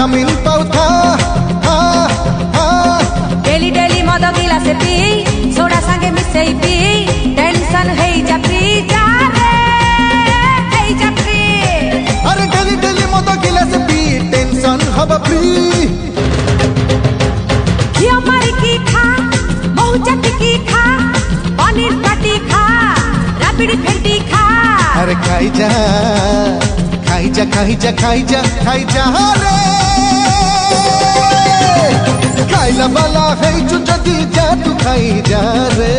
Vitamin পাউথা daily daily मद गिलास P soda संगे मिसई पी टेंशन है जात्री जा रे है जात्री अरे डेली डेली मद गिलास पी टेंशन हवा फ्री घियो मारी की खा महू चटी की खा पनीर पाटी खा राबिड़ी फेंटी खा अरे खाई जा खाई जा खाई जा खाई जा खाई जा रे खाइला वाला है जो जदी जा तू खाई जा रे।